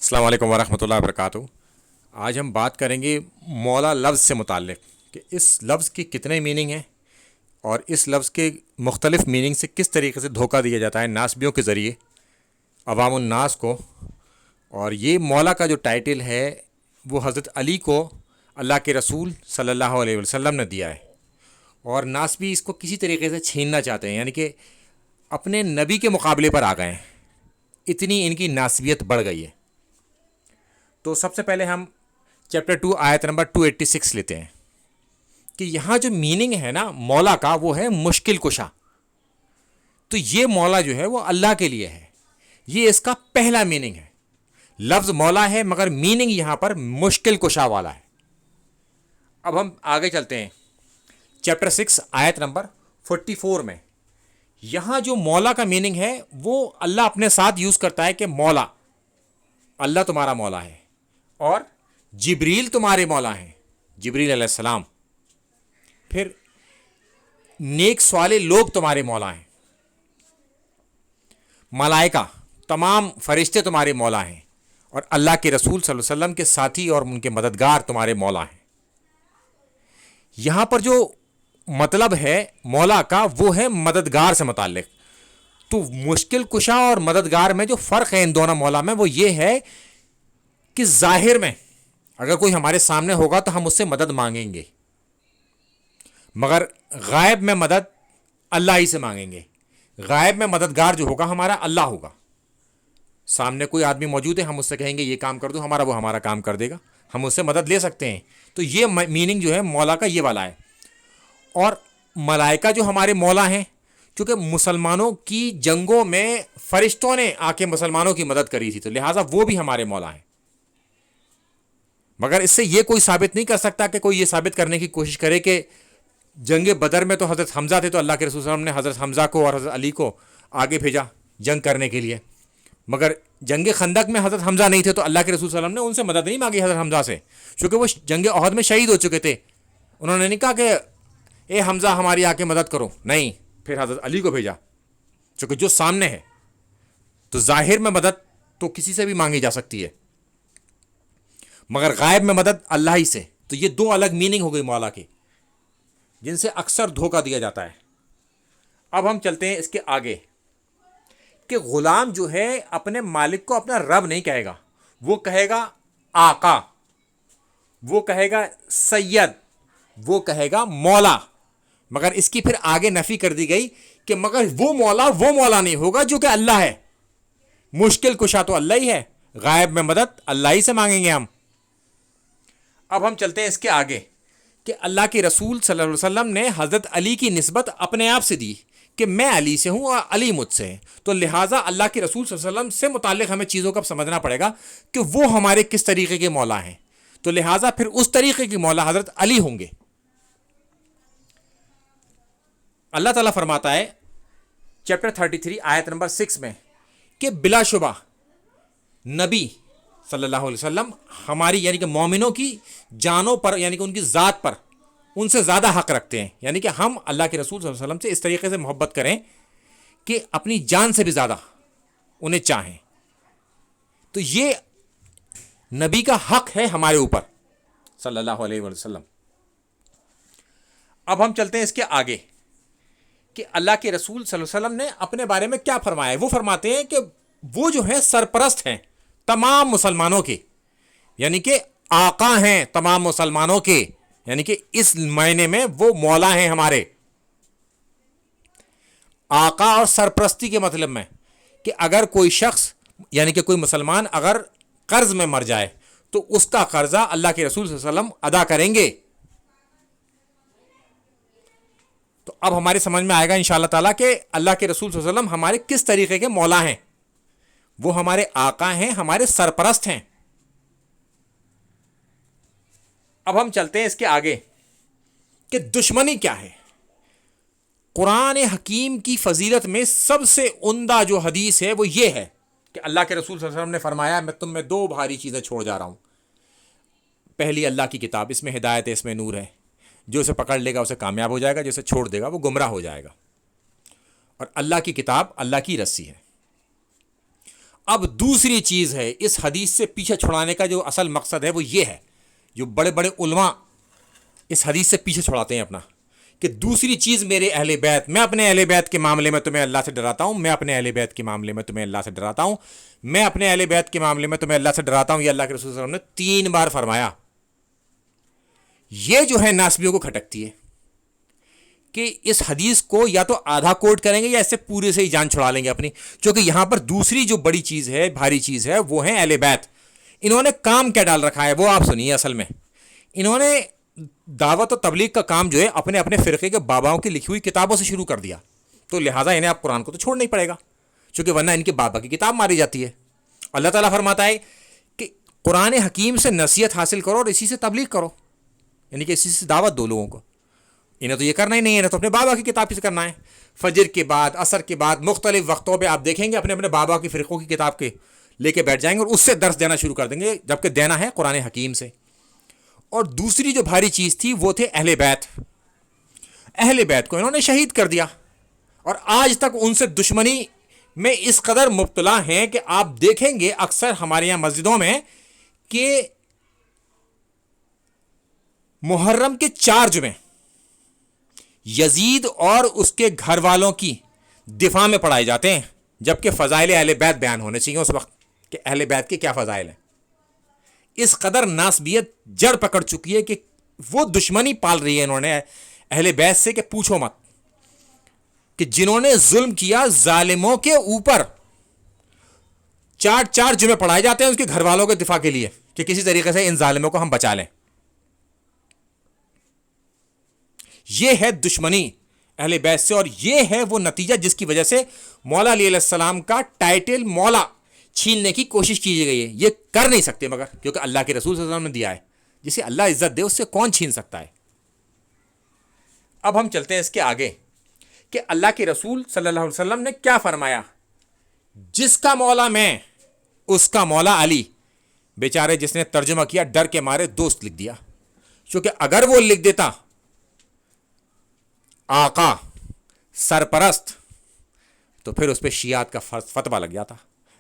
السلام علیکم ورحمۃ اللہ وبرکاتہ۔ آج ہم بات کریں گے مولا لفظ سے متعلق کہ اس لفظ کی کتنے میننگ ہیں اور اس لفظ کے مختلف میننگ سے کس طریقے سے دھوکہ دیا جاتا ہے ناسبیوں کے ذریعے عوام الناس کو۔ اور یہ مولا کا جو ٹائٹل ہے وہ حضرت علی کو اللہ کے رسول صلی اللہ علیہ وسلم نے دیا ہے، اور ناسبی اس کو کسی طریقے سے چھیننا چاہتے ہیں، یعنی کہ اپنے نبی کے مقابلے پر آ گئے ہیں، اتنی ان کی ناسبیت بڑھ گئی ہے۔ تو سب سے پہلے ہم چیپٹر 2 آیت نمبر 286 لیتے ہیں کہ یہاں جو میننگ ہے نا مولا کا وہ ہے مشکل کشا۔ تو یہ مولا جو ہے وہ اللہ کے لیے ہے، یہ اس کا پہلا میننگ ہے۔ لفظ مولا ہے مگر میننگ یہاں پر مشکل کشا والا ہے۔ اب ہم آگے چلتے ہیں چیپٹر 6 آیت نمبر 44 میں۔ یہاں جو مولا کا میننگ ہے وہ اللہ اپنے ساتھ یوز کرتا ہے کہ مولا، اللہ تمہارا مولا ہے، اور جبریل تمہارے مولا ہیں، جبریل علیہ السلام، پھر نیک صالح لوگ تمہارے مولا ہیں، ملائکہ تمام فرشتے تمہارے مولا ہیں، اور اللہ کے رسول صلی اللہ علیہ وسلم کے ساتھی اور ان کے مددگار تمہارے مولا ہیں۔ یہاں پر جو مطلب ہے مولا کا وہ ہے مددگار سے متعلق۔ تو مشکل کشا اور مددگار میں جو فرق ہے ان دونوں مولا میں وہ یہ ہے کہ ظاہر میں اگر کوئی ہمارے سامنے ہوگا تو ہم اس سے مدد مانگیں گے، مگر غائب میں مدد اللہ ہی سے مانگیں گے۔ غائب میں مددگار جو ہوگا ہمارا اللہ ہوگا۔ سامنے کوئی آدمی موجود ہے، ہم اس سے کہیں گے یہ کام کر دو، وہ ہمارا کام کر دے گا، ہم اس سے مدد لے سکتے ہیں۔ تو یہ میننگ جو ہے مولا کا یہ والا ہے۔ اور ملائکہ جو ہمارے مولا ہیں، چونکہ مسلمانوں کی جنگوں میں فرشتوں نے آ کے مسلمانوں کی مدد کری تھی، تو لہٰذا وہ بھی ہمارے مولا ہیں۔ مگر اس سے یہ کوئی ثابت نہیں کر سکتا کہ کوئی یہ ثابت کرنے کی کوشش کرے کہ جنگ بدر میں تو حضرت حمزہ تھے، تو اللہ کے رسول صلی اللہ علیہ وسلم نے حضرت حمزہ کو اور حضرت علی کو آگے بھیجا جنگ کرنے کے لیے، مگر جنگ خندق میں حضرت حمزہ نہیں تھے تو اللہ کے رسول صلی اللہ علیہ وسلم نے ان سے مدد نہیں مانگی حضرت حمزہ سے، چونکہ وہ جنگ احد میں شہید ہو چکے تھے۔ انہوں نے نہیں کہا کہ اے حمزہ ہماری آ کے مدد کرو، نہیں، پھر حضرت علی کو بھیجا، چونکہ جو سامنے ہے۔ تو ظاہر میں مدد تو کسی سے بھی مانگی جا سکتی ہے، مگر غائب میں مدد اللہ ہی سے۔ تو یہ دو الگ میننگ ہو گئی مولا کی، جن سے اکثر دھوکہ دیا جاتا ہے۔ اب ہم چلتے ہیں اس کے آگے کہ غلام جو ہے اپنے مالک کو اپنا رب نہیں کہے گا، وہ کہے گا آقا، وہ کہے گا سید، وہ کہے گا مولا۔ مگر اس کی پھر آگے نفی کر دی گئی کہ مگر وہ مولا نہیں ہوگا جو کہ اللہ ہے۔ مشکل کشا تو اللہ ہی ہے، غائب میں مدد اللہ ہی سے مانگیں گے ہم۔ اب ہم چلتے ہیں اس کے آگے کہ اللہ کے رسول صلی اللہ علیہ وسلم نے حضرت علی کی نسبت اپنے آپ سے دی کہ میں علی سے ہوں اور علی مجھ سے ہے۔ تو لہٰذا اللہ کے رسول صلی اللہ علیہ وسلم سے متعلق ہمیں چیزوں کا سمجھنا پڑے گا کہ وہ ہمارے کس طریقے کے مولا ہیں، تو لہٰذا پھر اس طریقے کے مولا حضرت علی ہوں گے۔ اللہ تعالیٰ فرماتا ہے چیپٹر 33 آیت نمبر 6 میں کہ بلا شبہ نبی صلی اللہ علیہ وسلم ہماری یعنی کہ مومنوں کی جانوں پر یعنی کہ ان کی ذات پر ان سے زیادہ حق رکھتے ہیں، یعنی کہ ہم اللہ کے رسول صلی اللہ علیہ وسلم سے اس طریقے سے محبت کریں کہ اپنی جان سے بھی زیادہ انہیں چاہیں۔ تو یہ نبی کا حق ہے ہمارے اوپر صلی اللہ علیہ وسلم۔ اب ہم چلتے ہیں اس کے آگے کہ اللہ کے رسول صلی اللہ علیہ وسلم نے اپنے بارے میں کیا فرمایا ہے۔ وہ فرماتے ہیں کہ وہ جو ہیں سرپرست ہیں تمام مسلمانوں کے، یعنی کہ آقا ہیں تمام مسلمانوں کے، یعنی کہ اس معنی میں وہ مولا ہیں ہمارے۔ آقا اور سرپرستی کے مطلب میں کہ اگر کوئی شخص یعنی کہ کوئی مسلمان اگر قرض میں مر جائے تو اس کا قرضہ اللہ کے رسول صلی اللہ علیہ وسلم ادا کریں گے۔ تو اب ہماری سمجھ میں آئے گا انشاءاللہ تعالیٰ کہ اللہ کے رسول صلی اللہ علیہ وسلم ہمارے کس طریقے کے مولا ہیں۔ وہ ہمارے آقا ہیں، ہمارے سرپرست ہیں۔ اب ہم چلتے ہیں اس کے آگے کہ دشمنی کیا ہے۔ قرآن حکیم کی فضیلت میں سب سے عمدہ جو حدیث ہے وہ یہ ہے کہ اللہ کے رسول صلی اللہ علیہ وسلم نے فرمایا میں تم میں دو بھاری چیزیں چھوڑ جا رہا ہوں۔ پہلی اللہ کی کتاب، اس میں ہدایت ہے، اس میں نور ہے، جو اسے پکڑ لے گا اسے کامیاب ہو جائے گا، جو اسے چھوڑ دے گا وہ گمراہ ہو جائے گا۔ اور اللہ کی کتاب اللہ کی رسی ہے۔ اب دوسری چیز ہے اس حدیث سے پیچھے چھڑانے کا جو اصل مقصد ہے وہ یہ ہے، جو بڑے بڑے علماء اس حدیث سے پیچھے چھڑاتے ہیں اپنا، کہ دوسری چیز میرے اہل بیت، میں اپنے اہل بیت کے معاملے میں تمہیں اللہ سے ڈراتا ہوں، میں اپنے اہل بیت کے معاملے میں تمہیں اللہ سے ڈراتا ہوں، میں اپنے اہل بیت کے معاملے میں تمہیں اللہ سے ڈراتا ہوں، یہ اللہ کے رسول صلی اللہ علیہ وسلم نے 3 بار فرمایا۔ یہ جو ہے ناسبیوں کو کھٹکتی ہے کہ اس حدیث کو یا تو آدھا کوٹ کریں گے یا اس سے پورے سے ہی جان چھڑا لیں گے اپنی، کیونکہ یہاں پر دوسری جو بڑی چیز ہے، بھاری چیز ہے، وہ ہے اہل بیت۔ انہوں نے کام کیا ڈال رکھا ہے وہ آپ سنیے۔ اصل میں انہوں نے دعوت و تبلیغ کا کام جو ہے اپنے اپنے فرقے کے باباؤں کی لکھی ہوئی کتابوں سے شروع کر دیا، تو لہٰذا انہیں آپ قرآن کو تو چھوڑنا ہی پڑے گا، چونکہ ورنہ ان کے بابا کی کتاب ماری جاتی ہے۔ اللہ تعالیٰ فرماتا ہے کہ قرآن حکیم سے نصیحت حاصل کرو اور اسی سے تبلیغ کرو، یعنی کہ اسی سے دعوت دو لوگوں کو۔ انہیں تو یہ کرنا ہی نہیں ہے، انہیں تو اپنے بابا کی کتاب سے کرنا ہے۔ فجر کے بعد، عصر کے بعد، مختلف وقتوں پہ آپ دیکھیں گے اپنے اپنے بابا کی فرقوں کی کتاب کے لے کے بیٹھ جائیں گے اور اس سے درس دینا شروع کر دیں گے، جبکہ دینا ہے قرآن حکیم سے۔ اور دوسری جو بھاری چیز تھی وہ تھے اہل بیت۔ اہل بیت کو انہوں نے شہید کر دیا، اور آج تک ان سے دشمنی میں اس قدر مبتلا ہیں کہ آپ دیکھیں گے اکثر ہمارے یہاں مسجدوں میں کہ محرم کے 4 جمعے یزید اور اس کے گھر والوں کی دفاع میں پڑھائے جاتے ہیں، جبکہ فضائل اہل بیت بیان ہونے چاہیے اس وقت کہ اہل بیت کے کیا فضائل ہیں۔ اس قدر ناسبیت جڑ پکڑ چکی ہے کہ وہ دشمنی پال رہی ہے انہوں نے اہل بیت سے کہ پوچھو مت، کہ جنہوں نے ظلم کیا ظالموں کے اوپر 4 جمعے پڑھائے جاتے ہیں اس کے گھر والوں کے دفاع کے لیے کہ کسی طریقے سے ان ظالموں کو ہم بچا لیں۔ یہ ہے دشمنی اہل بیت سے، اور یہ ہے وہ نتیجہ جس کی وجہ سے مولا علی علیہ السلام کا ٹائٹل مولا چھیننے کی کوشش کی گئی ہے۔ یہ کر نہیں سکتے مگر، کیونکہ اللہ کے رسول صلی اللہ علیہ وسلم نے دیا ہے، جسے اللہ عزت دے اس سے کون چھین سکتا ہے۔ اب ہم چلتے ہیں اس کے آگے کہ اللہ کے رسول صلی اللہ علیہ وسلم نے کیا فرمایا۔ جس کا مولا میں، اس کا مولا علی۔ بیچارے جس نے ترجمہ کیا ڈر کے مارے دوست لکھ دیا، کیونکہ اگر وہ لکھ دیتا آقا سرپرست تو پھر اس پہ شیعات کا فتویٰ لگ جاتا،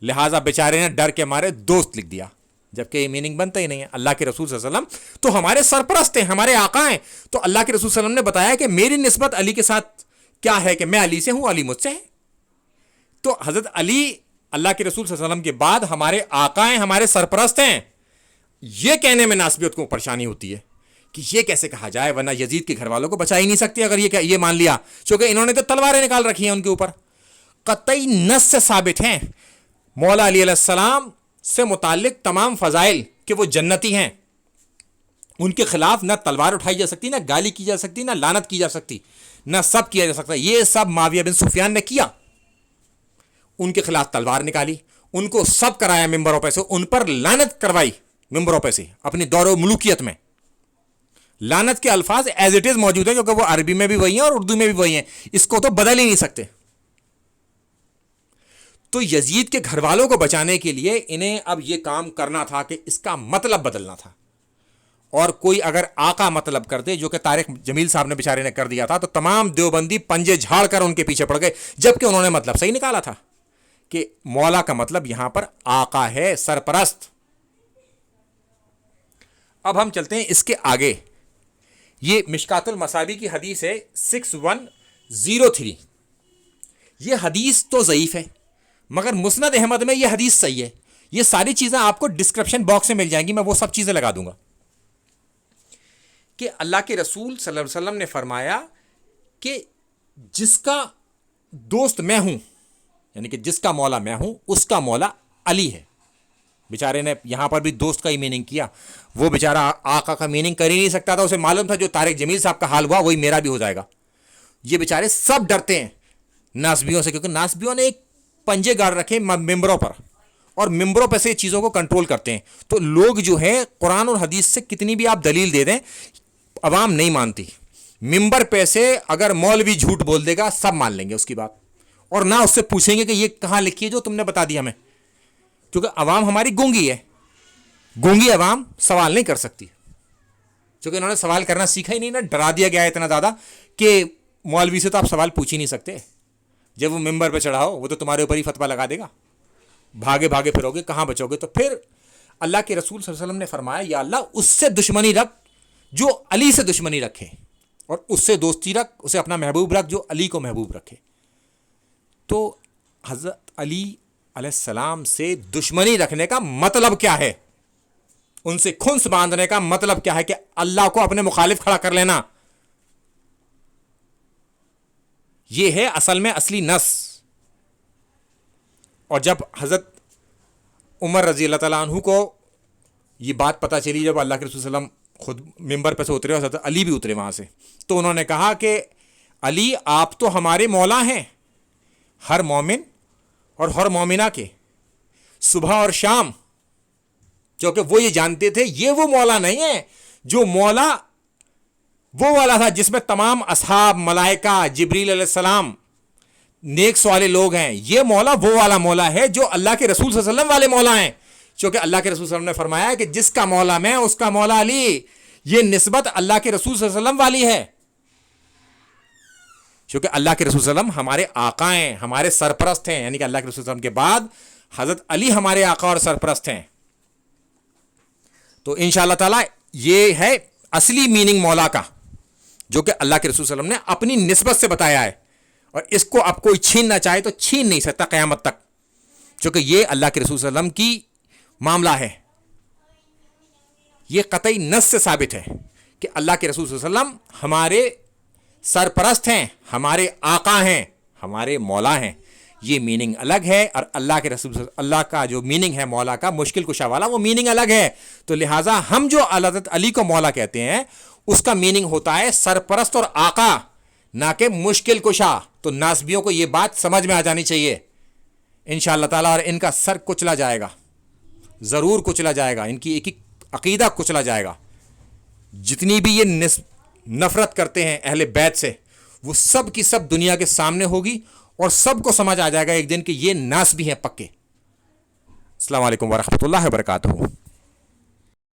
لہٰذا بیچارے نے ڈر کے مارے دوست لکھ دیا، جبکہ یہ میننگ بنتا ہی نہیں ہے۔ اللہ کے رسول صلی اللہ علیہ وسلم تو ہمارے سرپرست ہیں، ہمارے آقا ہیں، تو اللہ کے رسول صلی اللہ علیہ وسلم نے بتایا کہ میری نسبت علی کے ساتھ کیا ہے، کہ میں علی سے ہوں، علی مجھ سے ہے۔ تو حضرت علی اللہ کے رسول صلی اللہ علیہ وسلم کے بعد ہمارے آقا ہیں، ہمارے سرپرست ہیں۔ یہ کہنے میں ناسبیت کو پریشانی ہوتی ہے کہ یہ کیسے کہا جائے، ورنہ یزید کے گھر والوں کو بچا ہی نہیں سکتے اگر یہ مان لیا، چونکہ انہوں نے تو تلواریں نکال رکھی ہیں ان کے اوپر۔ قطعی نص سے ثابت ہیں مولا علی علیہ السلام سے متعلق تمام فضائل کہ وہ جنتی ہیں، ان کے خلاف نہ تلوار اٹھائی جا سکتی، نہ گالی کی جا سکتی، نہ لعنت کی جا سکتی، نہ سب کیا جا سکتا۔ یہ سب معاویہ بن سفیان نے کیا، ان کے خلاف تلوار نکالی، ان کو سب کرایا ممبروں پہ سے، ان پر لعنت کروائی ممبروں پہ سے اپنی دور و ملوکیت میں۔ لعنت کے الفاظ ایز اٹ از موجود ہیں، کیونکہ وہ عربی میں بھی وہی ہیں اور اردو میں بھی وہی ہیں، اس کو تو بدل ہی نہیں سکتے۔ تو یزید کے گھر والوں کو بچانے کے لیے انہیں اب یہ کام کرنا تھا کہ اس کا مطلب بدلنا تھا، اور کوئی اگر آقا مطلب کر دے، جو کہ طارق جمیل صاحب نے بیچارے نے کر دیا تھا، تو تمام دیوبندی پنجے جھاڑ کر ان کے پیچھے پڑ گئے، جبکہ انہوں نے مطلب صحیح نکالا تھا کہ مولا کا مطلب یہاں پر آقا ہے، سرپرست۔ اب ہم چلتے ہیں اس کے آگے، یہ مشکات المصابیح کی حدیث ہے 6103۔ یہ حدیث تو ضعیف ہے مگر مسند احمد میں یہ حدیث صحیح ہے۔ یہ ساری چیزیں آپ کو ڈسکرپشن باکس میں مل جائیں گی، میں وہ سب چیزیں لگا دوں گا، کہ اللہ کے رسول صلی اللہ علیہ وسلم نے فرمایا کہ جس کا دوست میں ہوں، یعنی کہ جس کا مولا میں ہوں، اس کا مولا علی ہے۔ بیچارے نے یہاں پر بھی دوست کا ہی میننگ کیا، وہ بیچارہ آقا کا میننگ کر ہی نہیں سکتا تھا، اسے معلوم تھا جو طارق جمیل صاحب کا حال ہوا وہی میرا بھی ہو جائے گا۔ یہ بیچارے سب ڈرتے ہیں ناسبیوں سے، کیونکہ ناسبیوں نے ایک پنجے گاڑ رکھے ممبروں پر، اور ممبروں پہ سے چیزوں کو کنٹرول کرتے ہیں۔ تو لوگ جو ہیں قرآن اور حدیث سے کتنی بھی آپ دلیل دے دیں، عوام نہیں مانتی۔ ممبر پہ سے اگر مولوی جھوٹ بول دے گا سب مان لیں گے اس کی بات، اور نہ اس سے پوچھیں گے کہ یہ کہاں لکھی ہے جو تم نے بتا دیا ہمیں، کیونکہ عوام ہماری گونگی ہے، گونگی عوام سوال نہیں کر سکتی، کیونکہ انہوں نے سوال کرنا سیکھا ہی نہیں نا، ڈرا دیا گیا ہے اتنا زیادہ کہ مولوی سے تو آپ سوال پوچھ ہی نہیں سکتے، جب وہ ممبر پہ چڑھا ہو وہ تو تمہارے اوپر ہی فتویٰ لگا دے گا۔ بھاگے بھاگے پھروگے کہاں بچو گے؟ تو پھر اللہ کے رسول صلی اللہ علیہ وسلم نے فرمایا یا اللہ اس سے دشمنی رکھ جو علی سے دشمنی رکھے، اور اس سے دوستی رکھ، اسے اپنا محبوب رکھ جو علی کو محبوب رکھے۔ تو حضرت علی علیہ السلام سے دشمنی رکھنے کا مطلب کیا ہے؟ ان سے خنث باندھنے کا مطلب کیا ہے؟ کہ اللہ کو اپنے مخالف کھڑا کر لینا۔ یہ ہے اصل میں اصلی نس۔ اور جب حضرت عمر رضی اللہ تعالیٰ عنہ کو یہ بات پتہ چلی، جب اللہ کے رسول صلی اللہ علیہ وسلم خود ممبر پہ سے اترے اور حضرت علی بھی اترے وہاں سے، تو انہوں نے کہا کہ علی آپ تو ہمارے مولا ہیں، ہر مومن اور ہر مومنہ کے صبح اور شام، کیونکہ وہ یہ جانتے تھے یہ وہ مولا نہیں ہے جو مولا وہ والا تھا جس میں تمام اصحاب، ملائکہ، جبریل علیہ السلام، نیک سوالے لوگ ہیں۔ یہ مولا وہ والا مولا ہے جو اللہ کے رسول صلی اللہ علیہ وسلم والے مولا ہیں، کیونکہ اللہ کے رسول صلی اللہ علیہ وسلم نے فرمایا کہ جس کا مولا میں اس کا مولا علی، یہ نسبت اللہ کے رسول صلی اللہ علیہ وسلم والی ہے، کیونکہ اللہ کے رسول صلی اللہ علیہ وسلم ہمارے آقا ہیں، ہمارے سرپرست ہیں، یعنی کہ اللہ کے رسول صلی اللہ علیہ وسلم کے بعد حضرت علی ہمارے آقا اور سرپرست ہیں۔ تو انشاءاللہ تعالیٰ یہ ہے اصلی میننگ مولا کا، جو کہ اللہ کے رسول صلی اللہ علیہ وسلم نے اپنی نسبت سے بتایا ہے، اور اس کو اب کوئی چھیننا چاہے تو چھین نہیں سکتا قیامت تک، کیونکہ یہ اللہ کے رسول صلی اللہ علیہ وسلم کی معاملہ ہے۔ یہ قطعی نص سے ثابت ہے کہ اللہ کے رسول صلی اللہ علیہ وسلم ہمارے سرپرست ہیں، ہمارے آقا ہیں، ہمارے مولا ہیں۔ یہ میننگ الگ ہے، اور اللہ کے رسول اللہ کا جو میننگ ہے مولا کا، مشکل کشا والا، وہ میننگ الگ ہے۔ تو لہٰذا ہم جو حضرت علی کو مولا کہتے ہیں اس کا میننگ ہوتا ہے سرپرست اور آقا، نہ کہ مشکل کشا۔ تو ناسبیوں کو یہ بات سمجھ میں آ جانی چاہیے انشاءاللہ تعالیٰ، اور ان کا سر کچلا جائے گا، ضرور کچلا جائے گا، ان کی ایک ایک عقیدہ کچلا جائے گا۔ جتنی بھی یہ نفرت کرتے ہیں اہل بیت سے، وہ سب کی سب دنیا کے سامنے ہوگی، اور سب کو سمجھ آ جائے گا ایک دن کہ یہ ناسبی ہیں پکے۔ السلام علیکم ورحمۃ اللہ وبرکاتہ۔